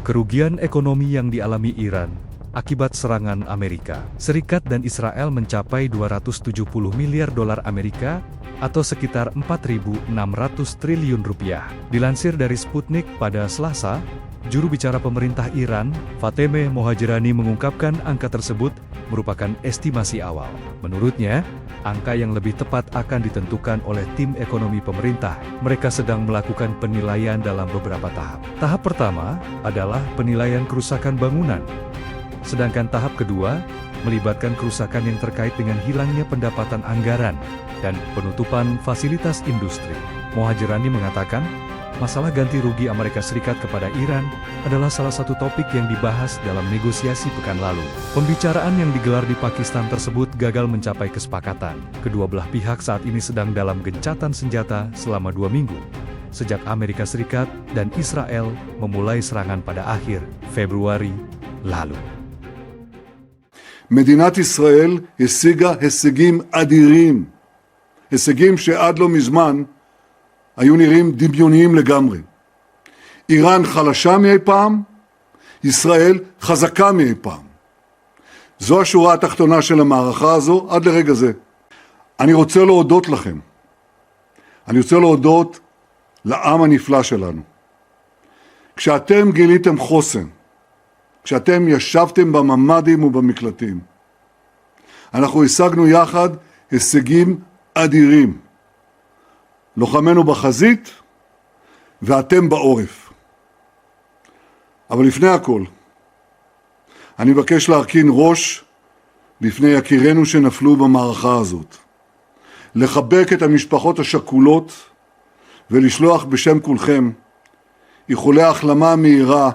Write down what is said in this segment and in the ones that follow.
Kerugian ekonomi yang dialami Iran akibat serangan Amerika Serikat dan Israel mencapai 270 miliar dolar Amerika atau sekitar 4.600 triliun rupiah. Dilansir dari Sputnik pada Selasa, juru bicara pemerintah Iran, Fatemeh Mohajirani mengungkapkan angka tersebut merupakan estimasi awal. Menurutnya, angka yang lebih tepat akan ditentukan oleh tim ekonomi pemerintah. Mereka sedang melakukan penilaian dalam beberapa tahap. Tahap pertama adalah penilaian kerusakan bangunan. Sedangkan tahap kedua, melibatkan kerusakan yang terkait dengan hilangnya pendapatan anggaran dan penutupan fasilitas industri. Mohajirani mengatakan, masalah ganti rugi Amerika Serikat kepada Iran adalah salah satu topik yang dibahas dalam negosiasi pekan lalu. Pembicaraan yang digelar di Pakistan tersebut gagal mencapai kesepakatan. Kedua belah pihak saat ini sedang dalam gencatan senjata selama 2 minggu, sejak Amerika Serikat dan Israel memulai serangan pada akhir Februari lalu. מדינת ישראל השיגה הישגים אדירים, הישגים שעד לא מזמן היו נראים דמיוניים לגמרי. איראן חלשה מאי פעם, ישראל חזקה מאי פעם. זו השורה התחתונה של המערכה הזו עד לרגע זה. אני רוצה להודות לכם. אני רוצה להודות לעם הנפלא שלנו. כשאתם גיליתם חוסן, כשאתם ישבתם בממדים ובמקלטים, אנחנו השגנו יחד הישגים אדירים. לוחמנו בחזית ואתם בעורף. אבל לפני הכל, אני מבקש להרכין ראש לפני יקירינו שנפלו במערכה הזאת. לחבק את המשפחות השכולות ולשלוח בשם כולכם איחולי החלמה מהירה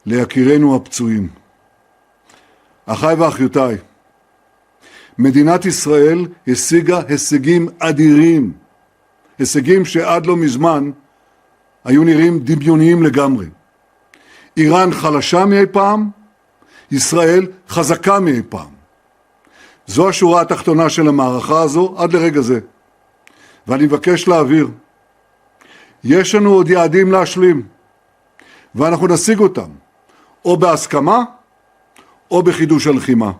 ליקירינו הפצועים. אחיי ואחיותיי, מדינת ישראל השיגה הישגים אדירים, הישגים שעד לא מזמן היו נראים דמיוניים לגמרי. איראן חלשה מאי פעם, ישראל חזקה מאי פעם. זו השורה התחתונה של המערכה הזו עד לרגע זה. ואני מבקש להבהיר, יש לנו עוד יעדים להשלים, ואנחנו נשיג אותם, או בהסכמה, או בחידוש הלחימה.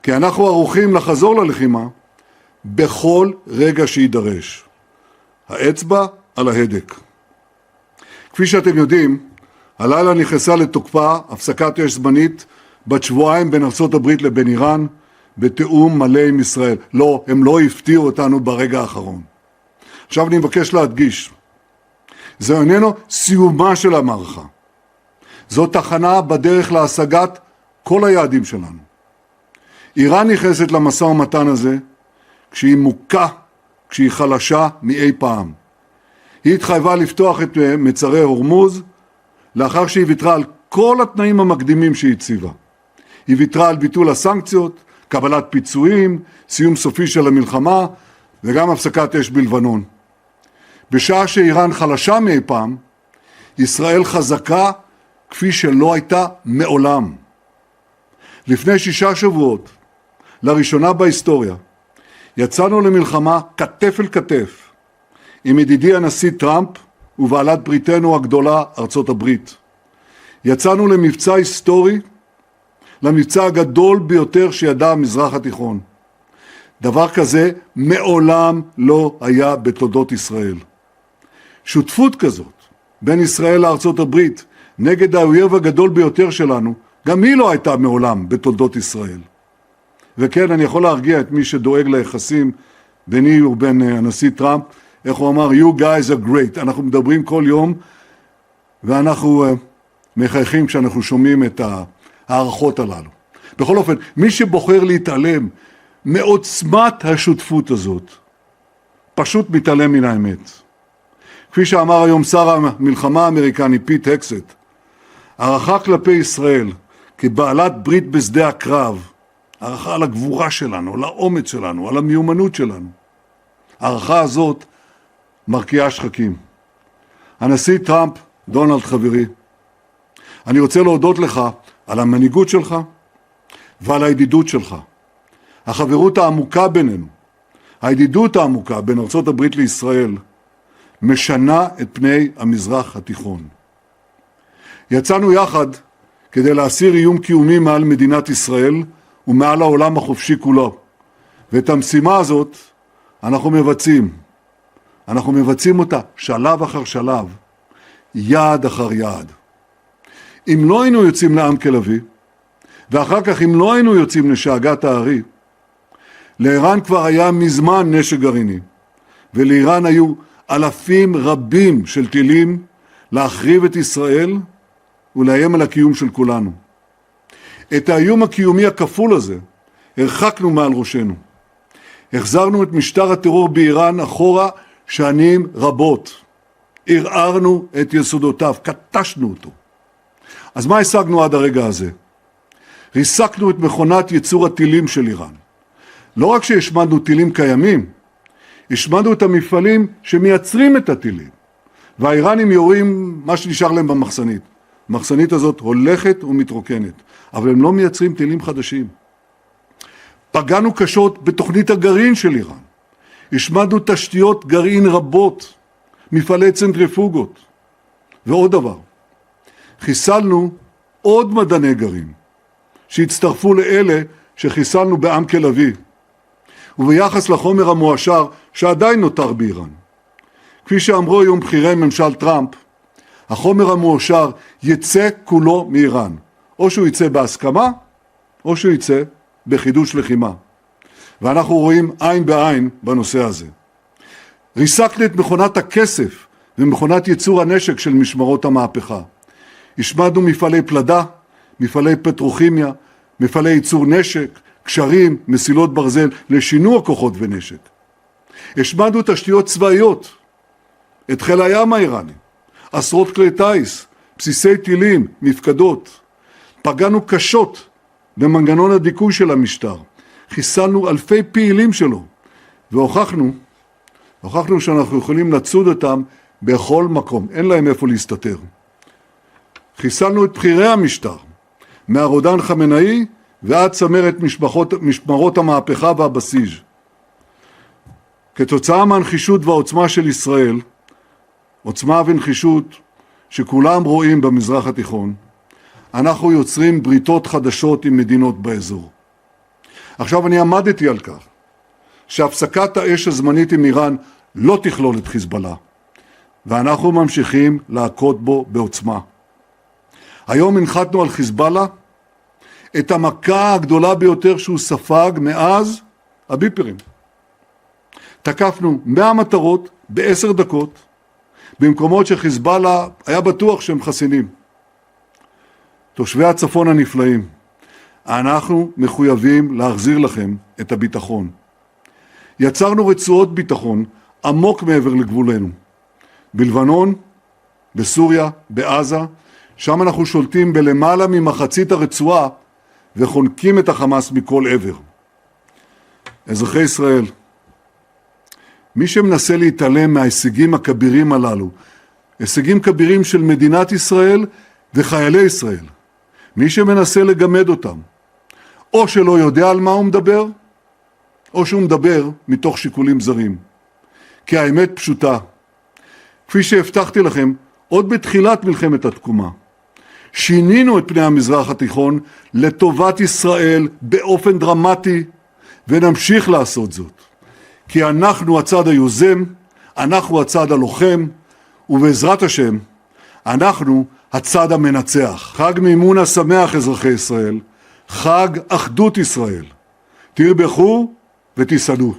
כי אנחנו ערוכים לחזור ללחימה בכל רגע שידרש. האצבע על ההדק. כפי שאתם יודעים, הלילה נכנסה לתוקפה הפסקת אש זמנית בת שבועיים בין ארצות הברית לבין איראן, בתיאום מלא עם ישראל. לא, הם לא הפתיעו אותנו ברגע האחרון. עכשיו אני מבקש להדגיש, זה איננו סיומה של המערכה. זו תחנה בדרך להשגת כל היעדים שלנו. איראן נכנסת למשא ומתן הזה כשהיא מוכה, כשהיא חלשה מאי פעם. היא התחייבה לפתוח את מצרי הורמוז לאחר שהיא ויתרה על כל התנאים המקדימים שהיא הציבה. היא ויתרה על ביטול הסנקציות, קבלת פיצויים, סיום סופי של המלחמה וגם הפסקת אש בלבנון. בשעה שאיראן חלשה מאי פעם, ישראל חזקה כפי שלא הייתה מעולם. לפני 6 שבועות, לראשונה בהיסטוריה, יצאנו למלחמה כתף אל כתף עם ידידי הנשיא טראמפ ובעלת בריתנו הגדולה ארצות הברית. יצאנו למבצע היסטורי, למבצע הגדול ביותר שידע המזרח התיכון. דבר כזה מעולם לא היה בתולדות ישראל. שותפות כזאת בין ישראל לארצות הברית נגד האויב הגדול ביותר שלנו, גם היא לא הייתה מעולם בתולדות ישראל. וכן, אני יכול להרגיע את מי שדואג ליחסים ביני ובין הנשיא טראמפ, איך הוא אמר, you guys are great. אנחנו מדברים כל יום, ואנחנו מחייכים כשאנחנו שומעים את הערכות הללו. בכל אופן, מי שבוחר להתעלם מעוצמת השותפות הזאת, פשוט מתעלם מן האמת. כפי שאמר היום שר המלחמה האמריקני פיט הקסט, הערכה כלפי ישראל כבעלת ברית בשדה הקרב, הערכה על הגבורה שלנו, על האומץ שלנו, על המיומנות שלנו. הערכה הזאת מרקיעה שחקים. הנשיא טראמפ, דונלד חברי, אני רוצה להודות לך על המנהיגות שלך ועל הידידות שלך. החברות העמוקה בינינו, הידידות העמוקה בין ארצות הברית לישראל, משנה את פני המזרח התיכון. יצאנו יחד כדי להסיר איום קיומי מעל מדינת ישראל ומעל העולם החופשי כולו. ואת המשימה הזאת אנחנו מבצעים. אנחנו מבצעים אותה שלב אחר שלב, יעד אחר יעד. אם לא היינו יוצאים לעמק לביא, ואחר כך אם לא היינו יוצאים לשאגת הארי, לאיראן כבר היה מזמן נשק גרעיני, ולאיראן היו אלפים רבים של טילים להחריב את ישראל ולאיים על הקיום של כולנו. את האיום הקיומי הכפול הזה הרחקנו מעל ראשנו. החזרנו את משטר הטרור באיראן אחורה שנים רבות. ערערנו את יסודותיו, קטשנו אותו. אז מה השגנו עד הרגע הזה? ריסקנו את מכונת ייצור הטילים של איראן. לא רק שהשמדנו טילים קיימים, השמדנו את המפעלים שמייצרים את הטילים. והאיראנים יורים מה שנשאר להם במחסנית. המחסנית הזאת הולכת ומתרוקנת, אבל הם לא מייצרים טילים חדשים. פגענו קשות בתוכנית הגרעין של איראן. השמדנו תשתיות גרעין רבות, מפעלי צנטריפוגות. ועוד דבר, חיסלנו עוד מדעני גרעין, שהצטרפו לאלה שחיסלנו בעמק לביא, וביחס לחומר המואשר שעדיין נותר באיראן. כפי שאמרו היום בכירי ממשל טראמפ, החומר המואשר יצא כולו מאיראן, או שהוא יצא בהסכמה, או שהוא יצא בחידוש לחימה. ואנחנו רואים עין בעין בנושא הזה. ריסקנו את מכונת הכסף ומכונת ייצור הנשק של משמרות המהפכה. השמדנו מפעלי פלדה, מפעלי פטרוכימיה, מפעלי ייצור נשק, קשרים, מסילות ברזל לשינוע כוחות ונשק. השמדנו תשתיות צבאיות, את חיל הים האיראני, עשרות כלי טייס, בסיסי טילים, מפקדות. פגענו קשות במנגנון הדיכוי של המשטר. חיסלנו אלפי פעילים שלו, והוכחנו שאנחנו יכולים לצוד אותם בכל מקום. אין להם איפה להסתתר. חיסלנו את בכירי המשטר, מהרודן חמינאי ועד צמרת משמרות המהפכה והבסיז. כתוצאה מהנחישות והעוצמה של ישראל, עוצמה ונחישות שכולם רואים במזרח התיכון, אנחנו יוצרים בריתות חדשות עם מדינות באזור. עכשיו אני עמדתי על כך שהפסקת האש הזמנית עם איראן לא תכלול את חיזבאללה, ואנחנו ממשיכים להכות בו בעוצמה. היום הנחתנו על חיזבאללה את המכה הגדולה ביותר שהוא ספג מאז הביפרים. תקפנו 100 מטרות ב10 דקות, במקומות שחיזבאללה היה בטוח שהם חסינים. תושבי הצפון הנפלאים, אנחנו מחויבים להחזיר לכם את הביטחון. יצרנו רצועות ביטחון עמוק מעבר לגבולנו. בלבנון, בסוריה, בעזה, שם אנחנו שולטים בלמעלה ממחצית הרצועה וחונקים את החמאס מכל עבר. אזרחי ישראל, מי שמנסה להתעלם מההישגים הכבירים הללו, הישגים כבירים של מדינת ישראל וחיילי ישראל, מי שמנסה לגמד אותם, או שלא יודע על מה הוא מדבר, או שהוא מדבר מתוך שיקולים זרים. כי האמת פשוטה. כפי שהבטחתי לכם, עוד בתחילת מלחמת התקומה, שינינו את פני המזרח התיכון לטובת ישראל באופן דרמטי, ונמשיך לעשות זאת. כי אנחנו הצד היוזם, אנחנו הצד הלוחם, ובעזרת השם, אנחנו הצד המנצח. חג מימונה שמח, אזרחי ישראל, חג אחדות ישראל. תרבחו ותסעדו.